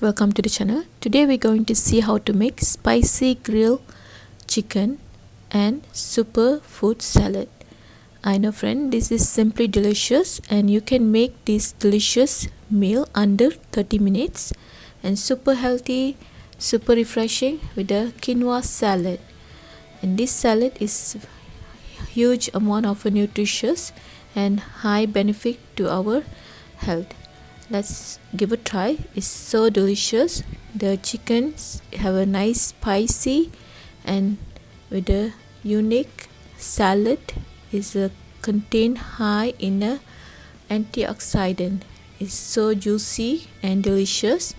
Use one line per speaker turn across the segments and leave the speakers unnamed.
welcome to the channel. Today we're going to see how to make spicy grilled chicken and superfood salad. I know friend, this is simply delicious and you can make this delicious meal under 30 minutes and super healthy, super refreshing with a quinoa salad. And this salad is huge amount of nutritious and high benefit to our health. Let's give a try. It's so delicious. The chickens have a nice spicy and with a unique salad is contain high in a antioxidant. It's so juicy and delicious,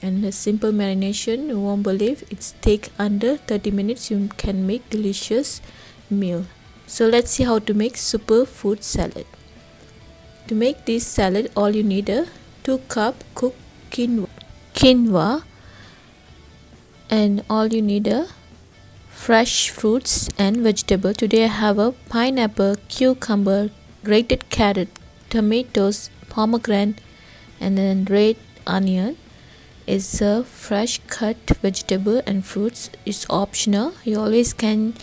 and the simple marination, you won't believe it's take under 30 minutes you can make delicious meal. So let's see how to make superfood salad. To make this salad, all you need a 2 cup cooked quinoa, and all you need a fresh fruits and vegetable. Today I have a pineapple, cucumber, grated carrot, tomatoes, pomegranate, and then red onion. It's a fresh cut vegetable and fruits. It's optional. You always can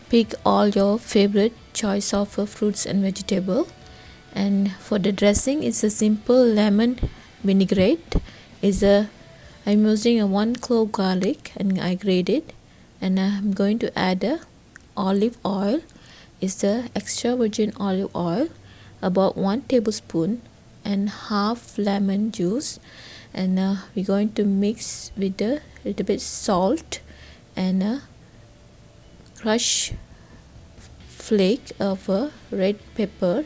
pick all your favorite choice of fruits and vegetable. And for the dressing, it's a simple lemon vinaigrette. I'm using a 1 clove garlic and I grate it, and I'm going to add a olive oil. It's the extra virgin olive oil, about 1 tablespoon, and half lemon juice. And we're going to mix with a little bit salt and a crushed flake of red pepper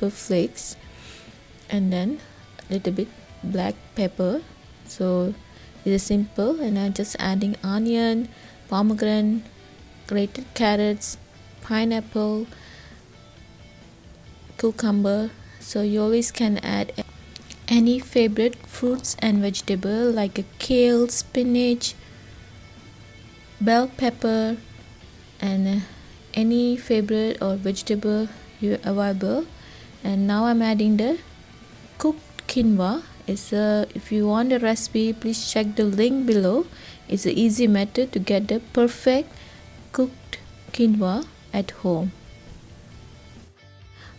flakes, and then a little bit black pepper. So it's simple, and I'm just adding onion, pomegranate, grated carrots, pineapple, cucumber. So you always can add any favorite fruits and vegetable like a kale, spinach, bell pepper, and any favorite or vegetable you available. And now I'm adding the cooked quinoa. If you want the recipe, please check the link below. It's an easy method to get the perfect cooked quinoa at home,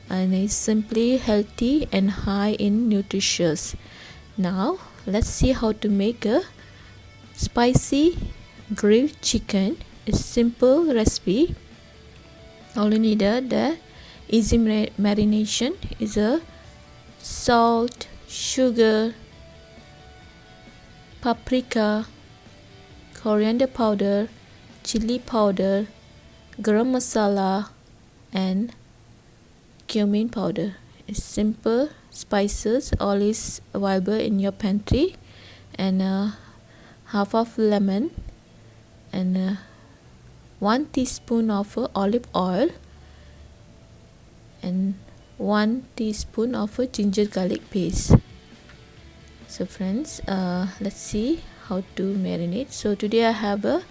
and it's simply healthy and high in nutritious. Now let's see how to make a spicy grilled chicken. It's simple recipe. All you need the easy marination is a salt, sugar, paprika, coriander powder, chili powder, garam masala, and cumin powder. It's simple spices, all is available in your pantry, and half of lemon, and 1 teaspoon of olive oil, and 1 teaspoon of ginger garlic paste. So friends, let's see how to marinate. So today I have a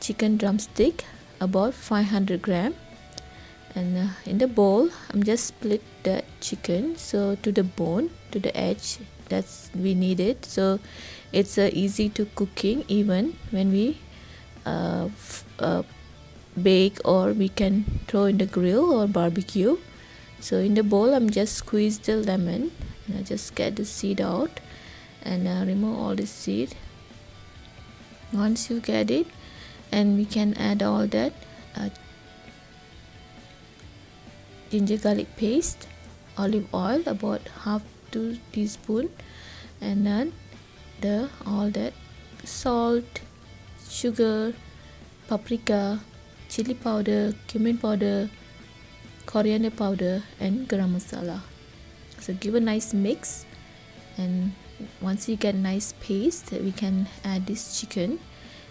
chicken drumstick about 500 gram, and in the bowl I'm just split the chicken so to the bone, to the edge, that's we need it. So it's easy to cooking even when we bake, or we can throw in the grill or barbecue. So in the bowl I'm just squeeze the lemon, and I just get the seed out and remove all the seed. Once you get it, and we can add all that ginger garlic paste, olive oil about half 2 teaspoon, and then all that salt, sugar, paprika, chili powder, cumin powder, coriander powder, and garam masala. So give a nice mix, and once you get nice paste, we can add this chicken,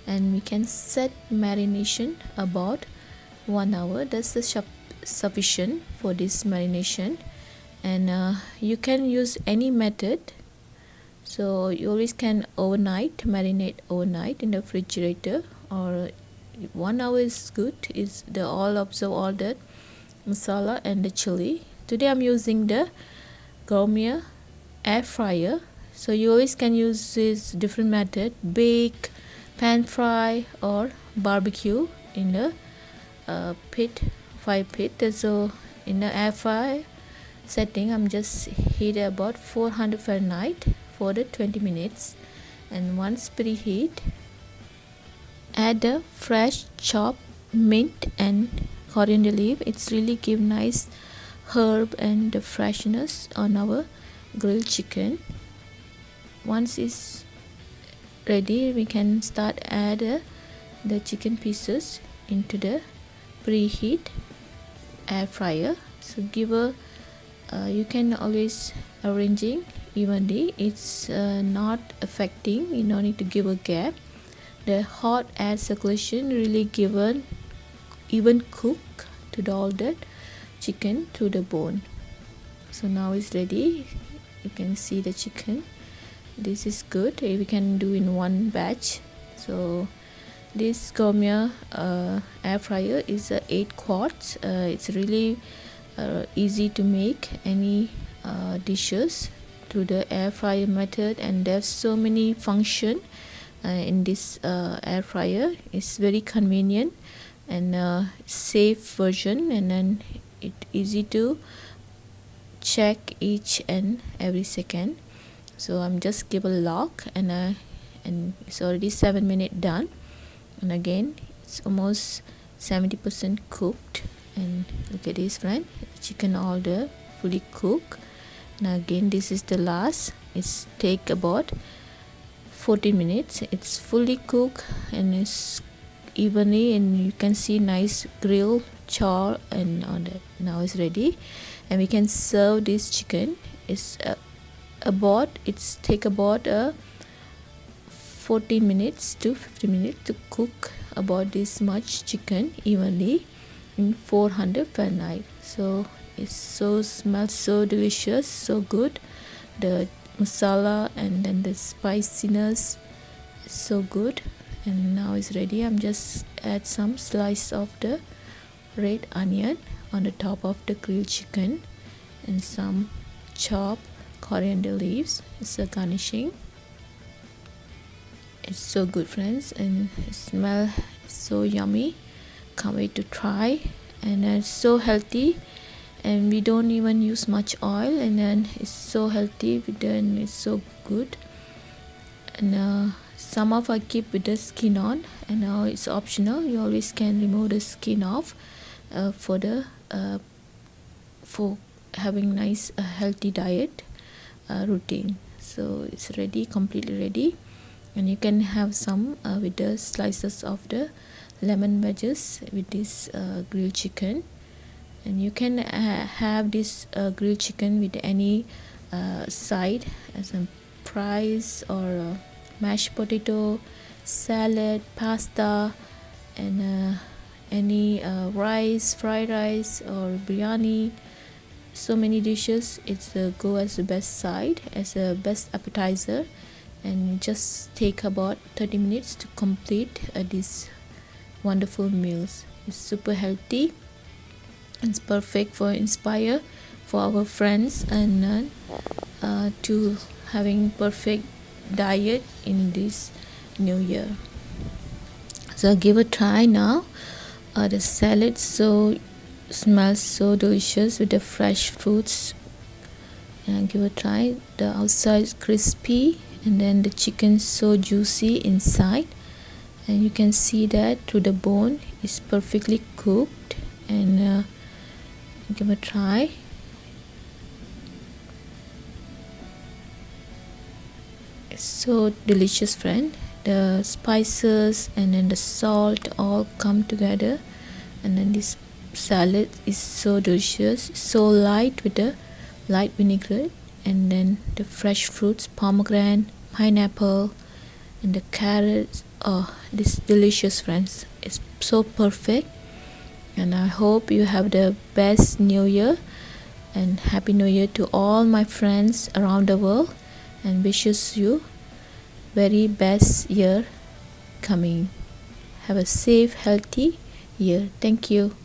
and we can set marination about 1 hour. That's the sufficient for this marination. And you can use any method. So you always can marinate overnight in the refrigerator, or 1 hour is good. Is the all absorb all that masala and the chili. Today I'm using the Gourmia air fryer. So you always can use this different method: bake, pan fry, or barbecue in the fire pit. So in the air fry setting, I'm just heat about 400 Fahrenheit for the 20 minutes, and once preheat, add the fresh chopped mint and coriander leaf. It's really give nice herb and the freshness on our grilled chicken. Once it's ready, we can start add the chicken pieces into the preheat air fryer. So give a you can always arranging evenly. It's not affecting, you don't need to give a gap. The hot air circulation really give an even cook to all that chicken to the bone. So now it's ready. You can see the chicken. This is good. We can do in one batch. So this Gourmia air fryer is 8 quarts. It's really easy to make any dishes through the air fryer method, and there's so many function in this air fryer. It's very convenient and safe version, and then it easy to check each and every second. So I'm just give a lock, and it's already 7 minutes done, and again it's almost 70% cooked. And look at this, friend, chicken all the fully cooked. Now again, this is the last. It's take about 14 minutes. It's fully cooked and it's evenly, and you can see nice grill char and on that. Now it's ready, and we can serve this chicken. It's take about 14 minutes to 15 minutes to cook about this much chicken evenly in 400 Fahrenheit. So it smells so delicious, so good. The masala and then the spiciness is so good. And now it's ready. I'm just add some slice of the red onion on the top of the grilled chicken, and some chopped coriander leaves. It's a garnishing. It's so good, friends, and it smells so yummy. Can't wait to try. And it's so healthy, and we don't even use much oil, and then it's so healthy, then it's so good. And some of I keep with the skin on, and now it's optional. You always can remove the skin off for having nice healthy diet routine. So it's ready, completely ready, and you can have some with the slices of the lemon wedges with this grilled chicken. And you can have this grilled chicken with any side, as a fries or mashed potato, salad, pasta, and any rice, fried rice or biryani. So many dishes. It's go as the best side, as a best appetizer, and just take about 30 minutes to complete this wonderful meals. It's super healthy. It's perfect for inspire for our friends, and to having perfect diet in this new year. So give a try now. The salad smells so delicious with the fresh fruits, and give a try. The outside is crispy, and then the chicken so juicy inside, and you can see that through the bone is perfectly cooked. And give a try. It's so delicious, friend. The spices and then the salt all come together, and then this salad is so delicious, so light with the light vinaigrette, and then the fresh fruits, pomegranate, pineapple, and the carrots. Oh, this delicious, friends. It's so perfect, and I hope you have the best new year, and happy new year to all my friends around the world, and wishes you very best year coming. Have a safe, healthy year. Thank you.